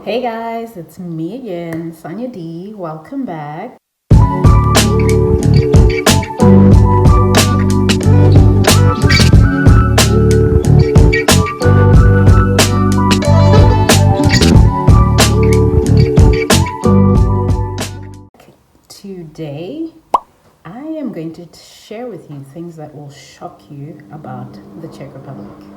Hey guys, it's me again, Sonia D. Welcome back. Today, I am going to share with you things that will shock you about the Czech Republic.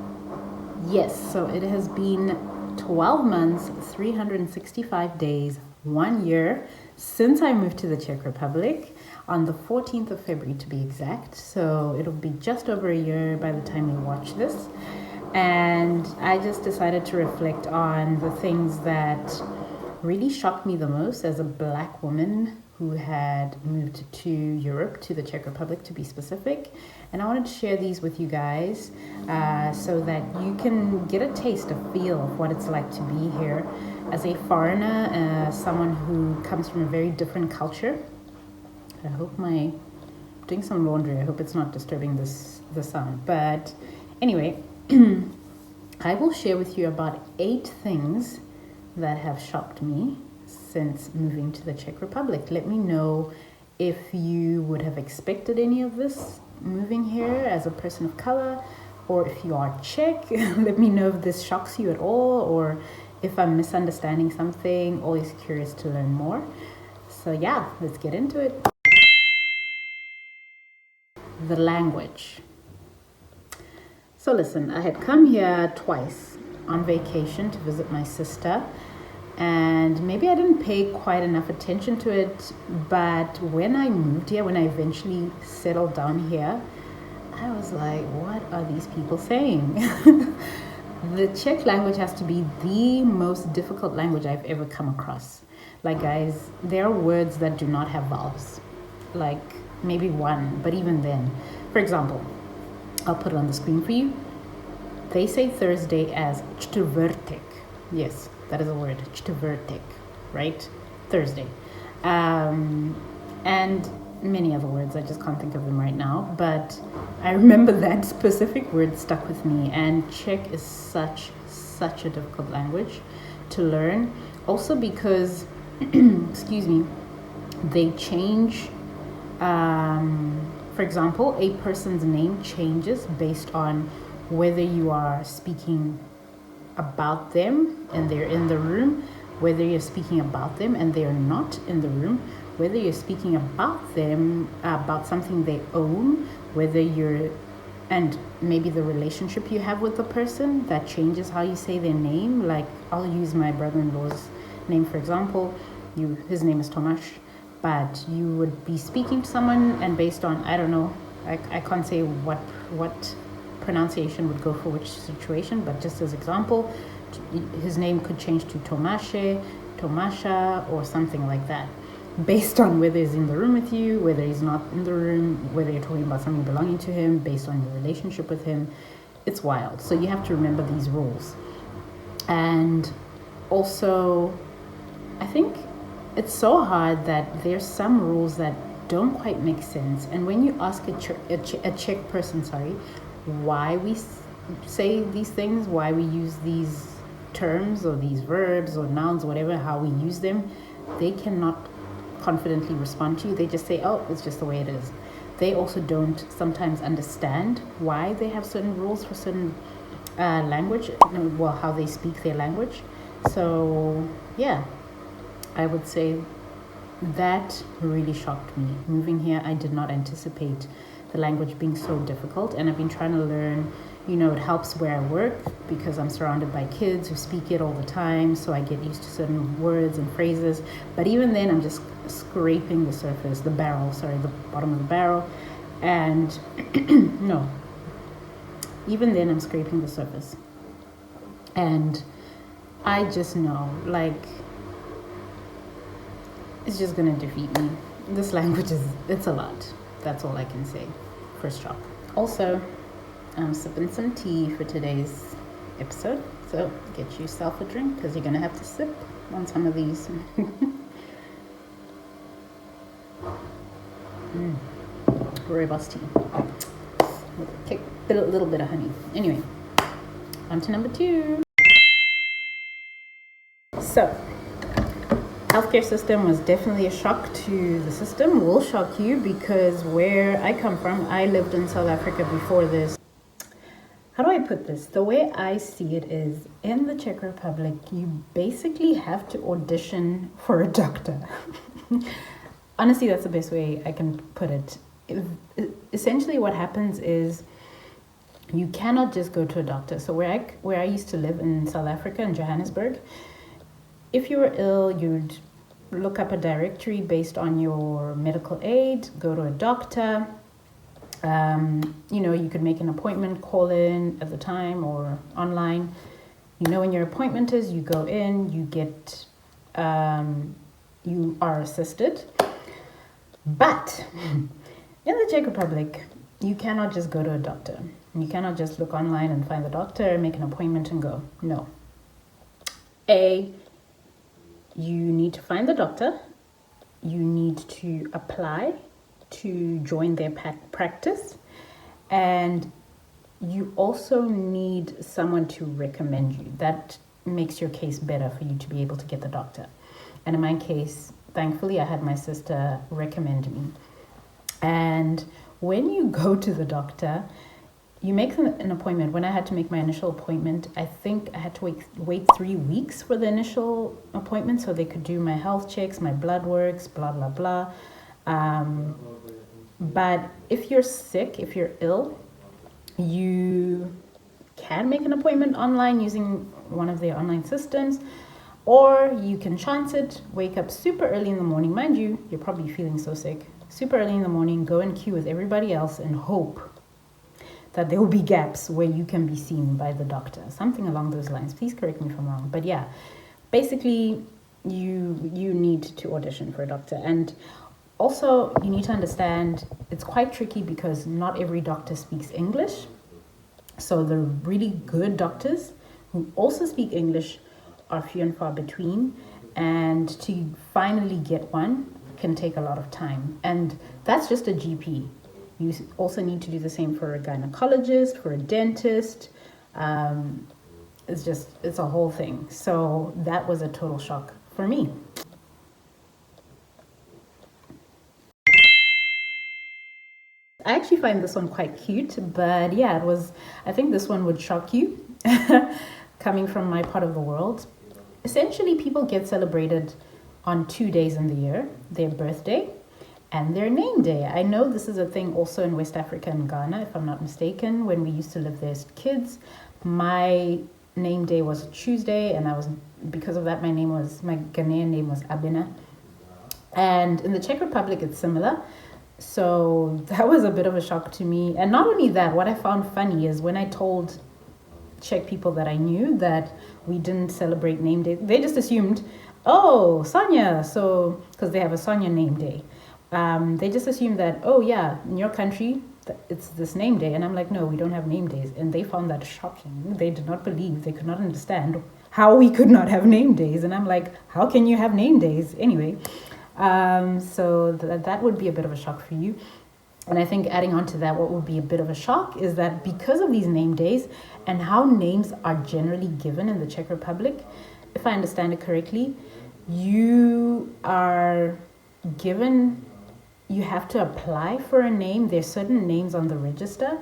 Yes, so it has been 12 months, 365 days, 1 year since I moved to the Czech Republic on the 14th of February to be exact. So it'll be just over a year by the time you watch this. And I just decided to reflect on the things that really shocked me the most as a Black woman who had moved to Europe, to the Czech Republic to be specific. And I wanted to share these with you guys so that you can get a taste, a feel of what it's like to be here as a foreigner, someone who comes from a very different culture. I hope doing some laundry, I hope it's not disturbing the sound. But anyway, I will share with you about 8 things that have shocked me since moving to the Czech Republic. Let me know if you would have expected any of this moving here as a person of color, or if you are Czech. Let me know if this shocks you at all, or if I'm misunderstanding something. Always curious to learn more. So yeah, let's get into it. The language. So listen, I had come here twice on vacation to visit my sister, and maybe I didn't pay quite enough attention to it, but when I moved here, when I eventually settled down here, I was like, what are these people saying? The Czech language has to be the most difficult language I've ever come across. Like, guys, there are words that do not have vowels, like maybe one, but even then. For example, I'll put it on the screen for you. They say Thursday as čtvrtek. Yes, that is a word, čtvrtek, right? Thursday. And many other words, I just can't think of them right now. But I remember that specific word stuck with me. And Czech is such a difficult language to learn. Also because, excuse me, they change. For example, a person's name changes based on whether you are speaking about them and they're in the room, whether you're speaking about them and they're not in the room, whether you're speaking about them, about something they own, and maybe the relationship you have with the person, that changes how you say their name. Like, I'll use my brother-in-law's name, for example. His name is Tomáš, but you would be speaking to someone, and based on, I don't know, I can't say what pronunciation would go for which situation, but just as example, his name could change to Tomáše, Tomáša, or something like that, based on whether he's in the room with you, whether he's not in the room, whether you're talking about something belonging to him, based on your relationship with him. It's wild. So you have to remember these rules. And also, I think it's so hard that there's some rules that don't quite make sense. And when you ask a Czech person, why we say these things, why we use these terms or these verbs or nouns, whatever, how we use them, they cannot confidently respond to you. They just say, oh, it's just the way it is. They also don't sometimes understand why they have certain rules for certain language, well, how they speak their language. So yeah, I would say that really shocked me. Moving here, I did not anticipate the language being so difficult, and I've been trying to learn. It helps where I work because I'm surrounded by kids who speak it all the time, so I get used to certain words and phrases. But even then, I'm just scraping the surface, the bottom of the barrel, and no, even then I'm scraping the surface. And I just know, like, it's just gonna defeat me. This language it's a lot. That's all I can say. First shock. Also, I'm sipping some tea for today's episode. So get yourself a drink because you're gonna have to sip on some of these. Rooibos tea. A little bit of honey. Anyway, on to number 2. So, healthcare system was definitely a shock to the system. Will shock you because where I come from, I lived in South Africa before this. How do I put this? The way I see it is, in the Czech Republic, you basically have to audition for a doctor. Honestly, that's the best way I can put it. Essentially what happens is you cannot just go to a doctor. So where I used to live in South Africa, in Johannesburg, if you were ill, you'd look up a directory based on your medical aid, go to a doctor. You could make an appointment, call in at the time or online. You know when your appointment is, you go in, you get, you are assisted. But in the Czech Republic, you cannot just go to a doctor. You cannot just look online and find the doctor, make an appointment and go. No. You need to find the doctor. You need to apply to join their practice. And you also need someone to recommend you. That makes your case better for you to be able to get the doctor. And in my case, thankfully, I had my sister recommend me. And when you go to the doctor, you make an appointment. When I had to make my initial appointment, I think I had to wait 3 weeks for the initial appointment so they could do my health checks, my blood works, blah, blah, blah. But if you're sick, if you're ill, you can make an appointment online using one of their online systems, or you can chance it, wake up super early in the morning. Mind you, you're probably feeling so sick. Super early in the morning, go in queue with everybody else and hope that there will be gaps where you can be seen by the doctor. Something along those lines. Please correct me if I'm wrong. But yeah, basically you need to audition for a doctor. And also you need to understand it's quite tricky because not every doctor speaks English. So the really good doctors who also speak English are few and far between. And to finally get one can take a lot of time. And that's just a GP. You also need to do the same for a gynecologist, for a dentist. It's a whole thing. So that was a total shock for me. I actually find this one quite cute, but yeah, I think this one would shock you coming from my part of the world. Essentially, people get celebrated on 2 days in the year, their birthday and their name day. I know this is a thing also in West Africa and Ghana, if I'm not mistaken. When we used to live there as kids, my name day was Tuesday, and because of that, my Ghanaian name was Abena. And in the Czech Republic, it's similar. So that was a bit of a shock to me. And not only that, what I found funny is when I told Czech people that I knew that we didn't celebrate name day, they just assumed, oh, Sonia, so because they have a Sonia name day. They just assume that, oh yeah, in your country, it's this name day. And I'm like, no, we don't have name days. And they found that shocking. They did not believe, they could not understand how we could not have name days. And I'm like, how can you have name days? Anyway, so that would be a bit of a shock for you. And I think adding on to that, what would be a bit of a shock is that because of these name days and how names are generally given in the Czech Republic, if I understand it correctly, you have to apply for a name. There's certain names on the register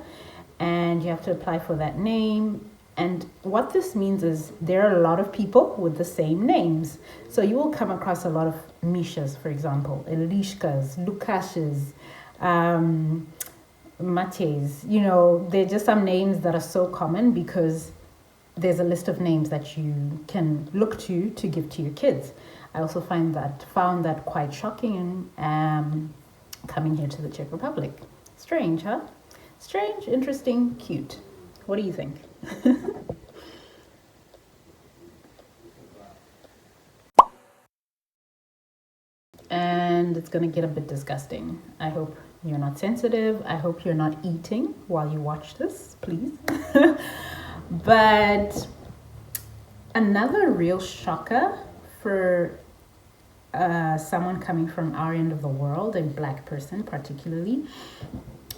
and you have to apply for that name. And what this means is there are a lot of people with the same names. So you will come across a lot of Mishas, for example, Elishkas, Lukashes, Mateys. They're just some names that are so common because there's a list of names that you can look to give to your kids. I also found that quite shocking coming here to the Czech Republic. Strange, huh? Strange, interesting, cute. What do you think? And it's gonna get a bit disgusting. I hope you're not sensitive. I hope you're not eating while you watch this, please. But another real shocker for someone coming from our end of the world, a Black person particularly,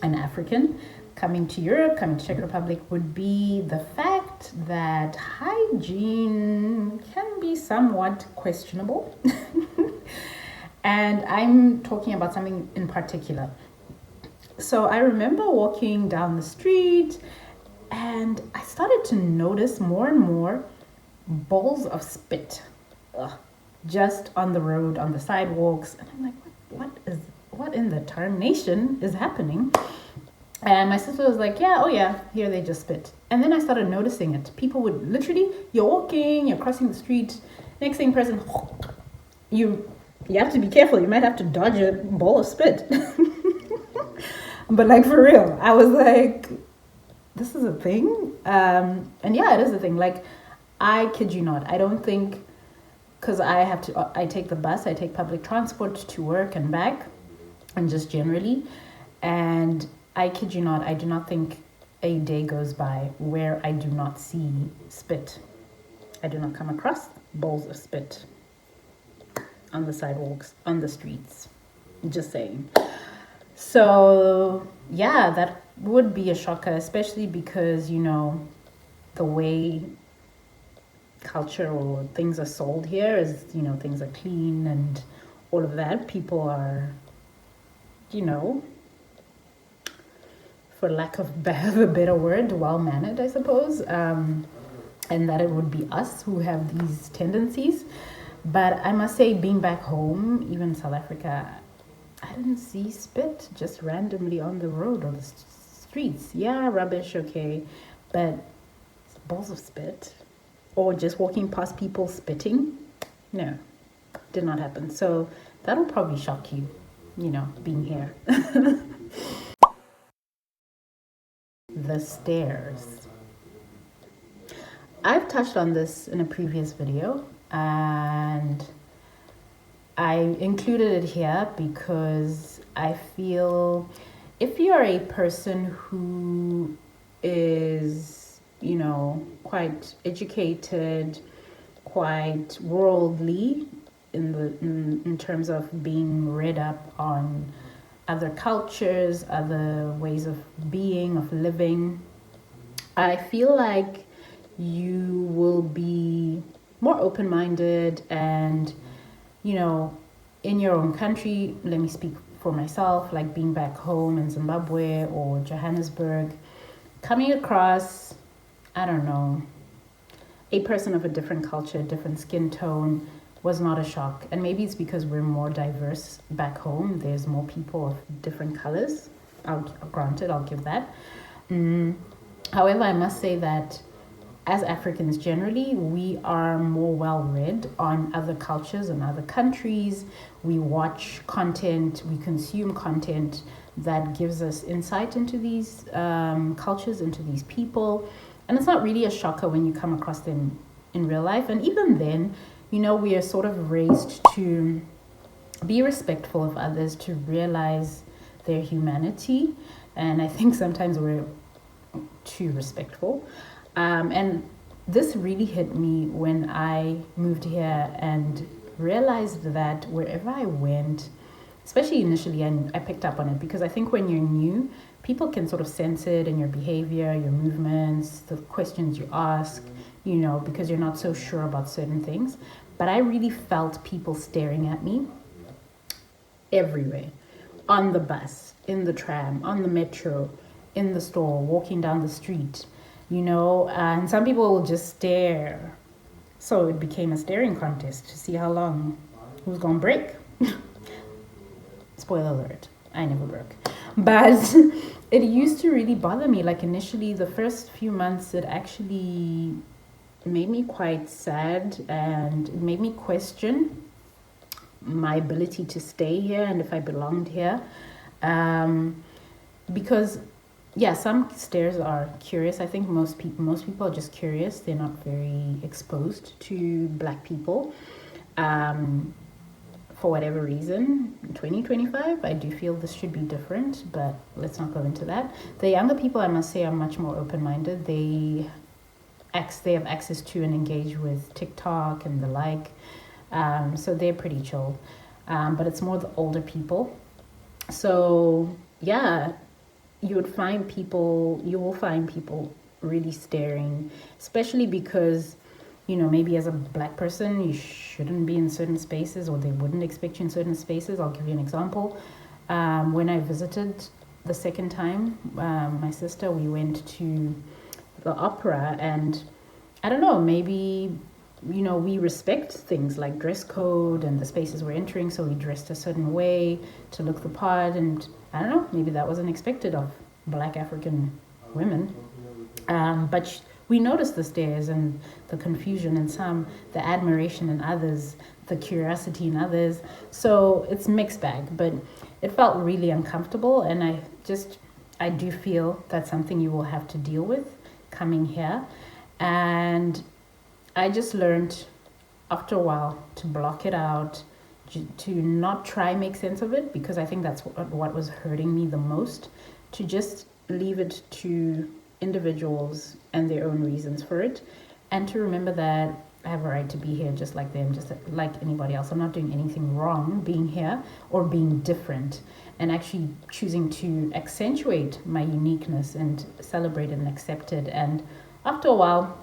an African, coming to Europe, coming to Czech Republic, would be the fact fact that hygiene can be somewhat questionable. And I'm talking about something in particular. So I remember walking down the street and I started to notice more and more bowls of spit just on the road, on the sidewalks. And I'm like, what in the tarnation is happening? And my sister was like, yeah, oh yeah, here they just spit. And then I started noticing it. People would literally, you're walking, you're crossing the street, next thing person, you have to be careful. You might have to dodge a bowl of spit. But like for real, I was like, this is a thing? And yeah, it is a thing. Like, I kid you not, I don't think, because I take the bus, I take public transport to work and back, and just generally. And I kid you not, I do not think a day goes by where I do not see spit. I do not come across bowls of spit on the sidewalks, on the streets. Just saying. So, yeah, that would be a shocker, especially because, the way culture or things are sold here is, things are clean and all of that. People are, for lack of a better word, well-mannered, I suppose. And that it would be us who have these tendencies. But I must say, being back home, even South Africa, I didn't see spit just randomly on the road or the streets. Yeah, rubbish, okay. But balls of spit or just walking past people spitting, no, did not happen. So that'll probably shock you, being here. The stairs. I've touched on this in a previous video and I included it here because I feel if you're a person who is, quite educated, quite worldly in terms of being read up on other cultures, other ways of being, of living, I feel like you will be more open-minded and, in your own country. Let me speak for myself, like being back home in Zimbabwe or Johannesburg, coming across, I don't know, a person of a different culture, different skin tone was not a shock. And maybe it's because we're more diverse back home. There's more people of different colors. Granted, I'll give that. However, I must say that as Africans generally, we are more well-read on other cultures and other countries. We watch content, we consume content that gives us insight into these cultures, into these people. And it's not really a shocker when you come across them in real life. And even then, we are sort of raised to be respectful of others, to realize their humanity. And I think sometimes we're too respectful. And this really hit me when I moved here and realized that wherever I went, especially initially, and I picked up on it because I think when you're new, people can sort of sense it in your behavior, your movements, the questions you ask, because you're not so sure about certain things. But I really felt people staring at me everywhere, on the bus, in the tram, on the metro, in the store, walking down the street. And some people will just stare. So it became a staring contest to see how long, who's gonna break. Spoiler alert, I never broke. But it used to really bother me. Like initially, the first few months, it actually made me quite sad and it made me question my ability to stay here and if I belonged here. Because some stares are curious. I think most people are just curious. They're not very exposed to Black people. For whatever reason, in 2025, I do feel this should be different, but let's not go into that. The younger people, I must say, are much more open-minded. They have access to and engage with TikTok and the like. So they're pretty chill. But it's more the older people. So, you will find people really staring, especially because, maybe as a black person, you shouldn't be in certain spaces, or they wouldn't expect you in certain spaces. I'll give you an example. When I visited the second time, my sister, we went to the opera, and I don't know, maybe, we respect things like dress code and the spaces we're entering, so we dressed a certain way to look the part, and I don't know, maybe that wasn't expected of black African women. But we noticed the stares and the confusion in some, the admiration in others, the curiosity in others. So it's mixed bag, but it felt really uncomfortable, and I do feel that's something you will have to deal with coming here. And I just learned after a while to block it out, to not try make sense of it, because I think that's what was hurting me the most, to just leave it to individuals and their own reasons for it, and to remember that I have a right to be here just like them, just like anybody else. I'm not doing anything wrong being here or being different, and actually choosing to accentuate my uniqueness and celebrate it and accept it. And after a while,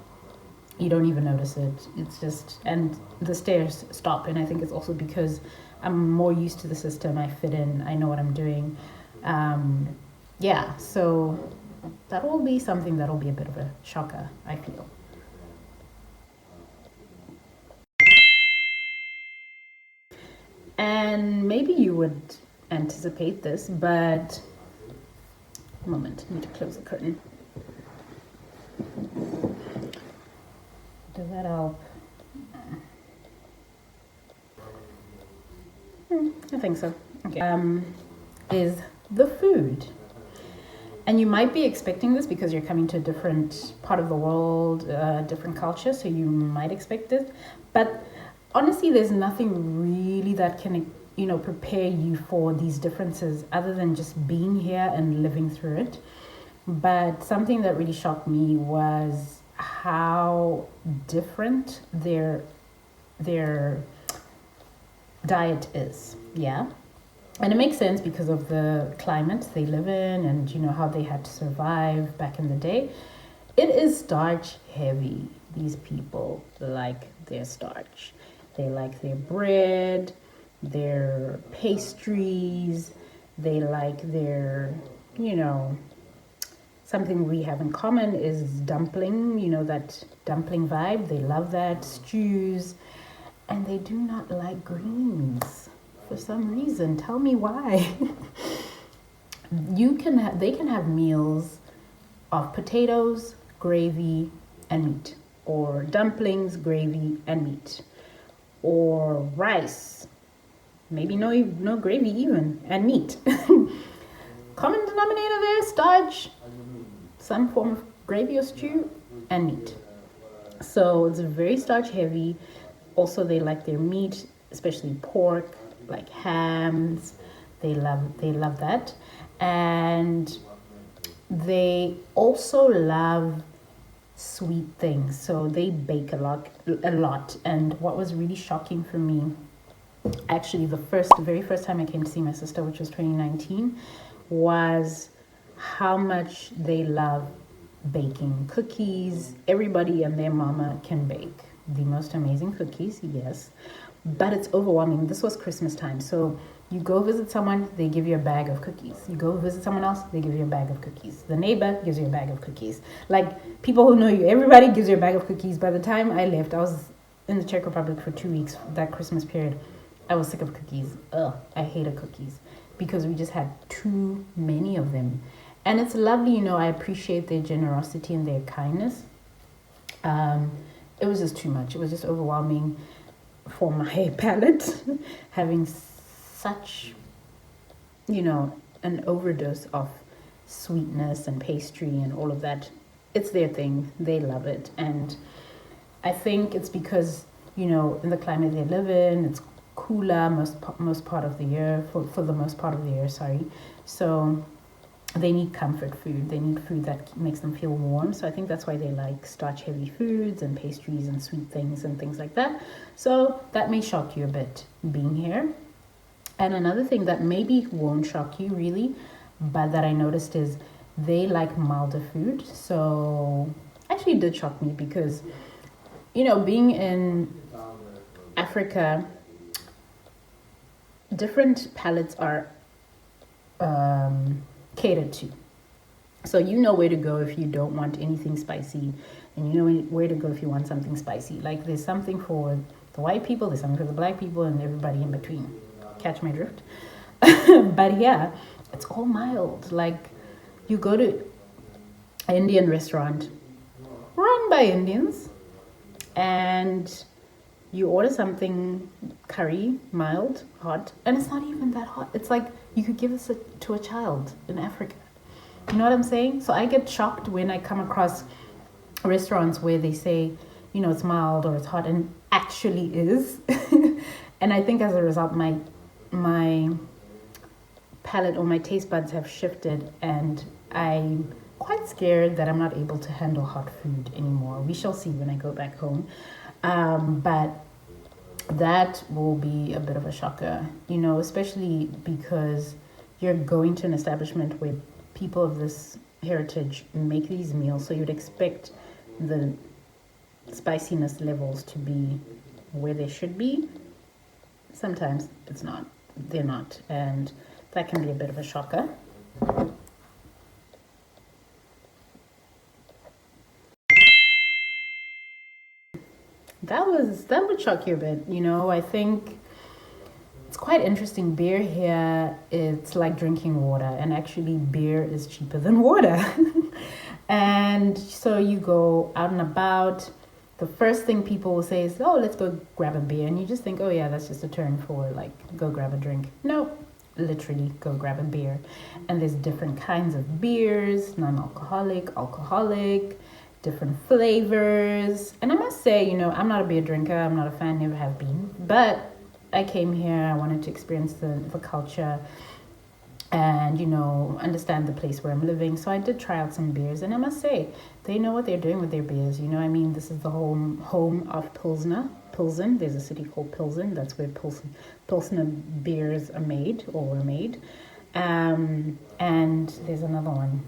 you don't even notice it. It's just, and the stares stop. And I think it's also because I'm more used to the system. I fit in. I know what I'm doing. So that will be something that will be a bit of a shocker, I feel. And maybe you would anticipate this, but moment, I need to close the curtain. Does that help? I think so. Okay. Is the food. And you might be expecting this because you're coming to a different part of the world, different culture, so you might expect it. But honestly, there's nothing really that can, prepare you for these differences other than just being here and living through it. But something that really shocked me was how different their diet is. Yeah. And it makes sense because of the climate they live in, and how they had to survive back in the day. It is starch heavy. These people like their starch. They like their bread, their pastries, they like their, something we have in common is dumpling, that dumpling vibe. They love that, stews, and they do not like greens for some reason. Tell me why. They can have meals of potatoes, gravy, and meat, or dumplings, gravy, and meat, or rice, maybe no gravy even, and meat. Common denominator there, starch, some form of gravy or stew, and meat. So it's very starch heavy. Also, they like their meat, especially pork, like hams. They love that. And they also love sweet things, so they bake a lot. And what was really shocking for me, actually the very first time I came to see my sister, which was 2019, was how much they love baking cookies. Everybody and their mama can bake the most amazing cookies, yes, but it's overwhelming. This was Christmas time, so you go visit someone, they give you a bag of cookies. You go visit someone else, they give you a bag of cookies. The neighbor gives you a bag of cookies. Like, people who know you, everybody gives you a bag of cookies. By the time I left, I was in the Czech Republic for 2 weeks, that Christmas period. I was sick of cookies. I hated cookies because we just had too many of them. And it's lovely, I appreciate their generosity and their kindness. It was just too much. It was just overwhelming for my palate, having such, an overdose of sweetness and pastry and all of that. It's their thing. They love it. And I think it's because, in the climate they live in, it's cooler most part of the year, for the most part of the year, sorry. So they need comfort food. They need food that makes them feel warm. So I think that's why they like starch-heavy foods and pastries and sweet things and things like that. So that may shock you a bit being here. And another thing that maybe won't shock you really, but that I noticed is they like milder food. So actually it did shock me because, being in Africa, different palates are catered to. So you know where to go if you don't want anything spicy, and you know where to go if you want something spicy. Like there's something for the white people, there's something for the black people, and everybody in between. Catch my drift? But yeah, it's all mild. Like you go to an Indian restaurant run by Indians, and you order something curry, mild, hot, and it's not even that hot. It's like you could give this to a child in Africa. You know what I'm saying? So I get shocked when I come across restaurants where they say, it's mild or it's hot, and actually is. And I think as a result, my palate or my taste buds have shifted, and I'm quite scared that I'm not able to handle hot food anymore. We shall see when I go back home. But that will be a bit of a shocker, especially because you're going to an establishment where people of this heritage make these meals, so you'd expect the spiciness levels to be where they should be. Sometimes they're not, and that can be a bit of a shocker. That would shock you a bit. I think it's quite interesting. Beer here, it's like drinking water, and actually beer is cheaper than water. And so you go out and about, the first thing people will say is, oh, let's go grab a beer. And you just think, oh yeah, that's just a term for like, go grab a drink. No, literally go grab a beer. And there's different kinds of beers, non-alcoholic, alcoholic, different flavors. And I must say, I'm not a beer drinker. I'm not a fan, never have been. But I came here, I wanted to experience the culture and, understand the place where I'm living. So I did try out some beers, and I must say, they know what they're doing with their beers. This is the home of Pilsen. There's a city called Pilsen. That's where Pilsner beers are made or were made. And there's another one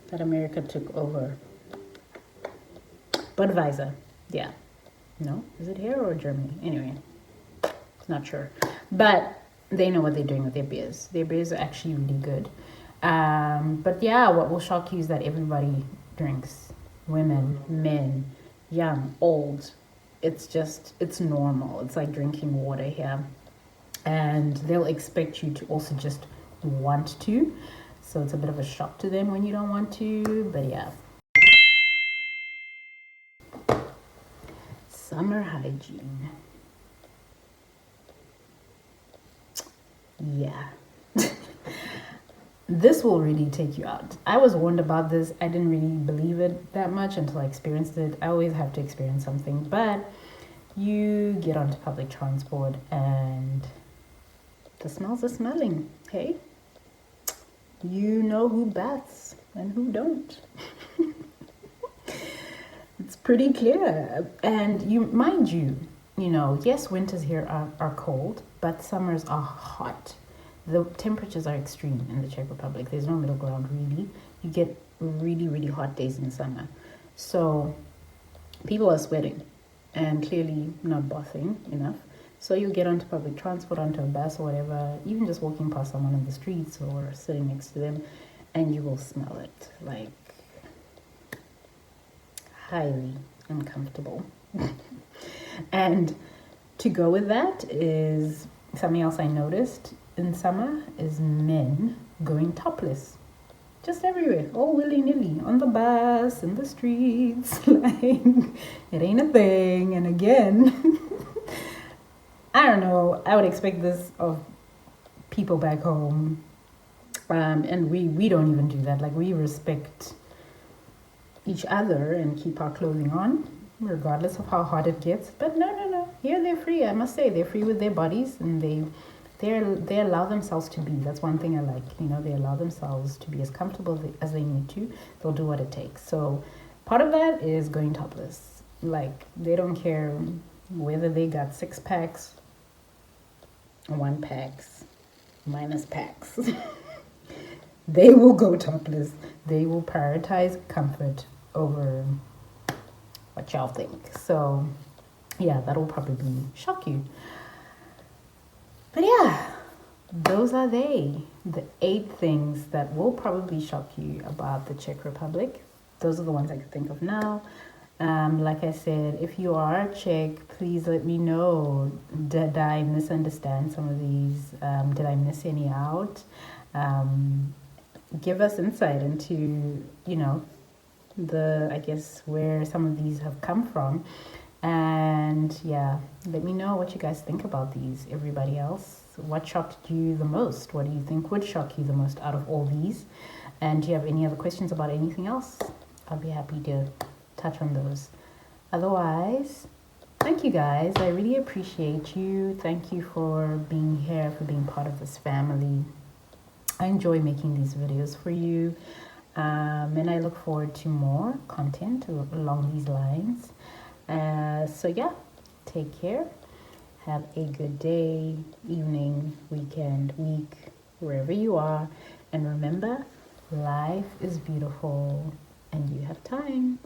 that America took over. Budweiser. Yeah. No? Is it here or Germany? Anyway, not sure. But they know what they're doing with their beers. Their beers are actually really good. But yeah, what will shock you is that everybody drinks. Women, men, young, old. It's normal. It's like drinking water here. And they'll expect you to also just want to. So it's a bit of a shock to them when you don't want to. But yeah. Summer hygiene. Yeah. This will really take you out. I was warned about this. I didn't really believe it that much until I experienced it. I always have to experience something. But you get onto public transport and the smells are smelling. Hey? You know who baths and who don't. It's pretty clear. And mind you, yes, winters here are cold, but summers are hot. The temperatures are extreme in the Czech Republic. There's no middle ground, really. You get really, really hot days in summer. So people are sweating and clearly not bathing enough. So you get onto public transport, onto a bus or whatever, even just walking past someone in the streets or sitting next to them, and you will smell it. Like, highly uncomfortable. And to go with that is something else I noticed in summer is men going topless. Just everywhere, all willy-nilly, on the bus, in the streets. Like, it ain't a thing. And again, I don't know, I would expect this of people back home. And we don't even do that. Like, we respect each other and keep our clothing on, regardless of how hot it gets. But no. Here they're free. I must say, they're free with their bodies, and they allow themselves to be. That's one thing I like. They allow themselves to be as comfortable as they need to. They'll do what it takes. So part of that is going topless. Like, they don't care whether they got 6 packs, 1 packs, minus packs. They will go topless. They will prioritize comfort over what y'all think. So, yeah, that'll probably shock you. But yeah, those are the 8 things that will probably shock you about the Czech Republic. Those are the ones I can think of now. Like I said, if you are Czech, please let me know. Did I misunderstand some of these? Did I miss any out? Give us insight into, I guess, where some of these have come from. And yeah, let me know what you guys think about these. Everybody else, what shocked you the most? What do you think would shock you the most out of all these? And do you have any other questions about anything else? I'll be happy to touch on those. Otherwise, thank you guys. I really appreciate you. Thank you for being here, for being part of this family. I enjoy making these videos for you. And I look forward to more content along these lines. So yeah, take care. Have a good day, evening, weekend, week, wherever you are. And remember, life is beautiful and you have time.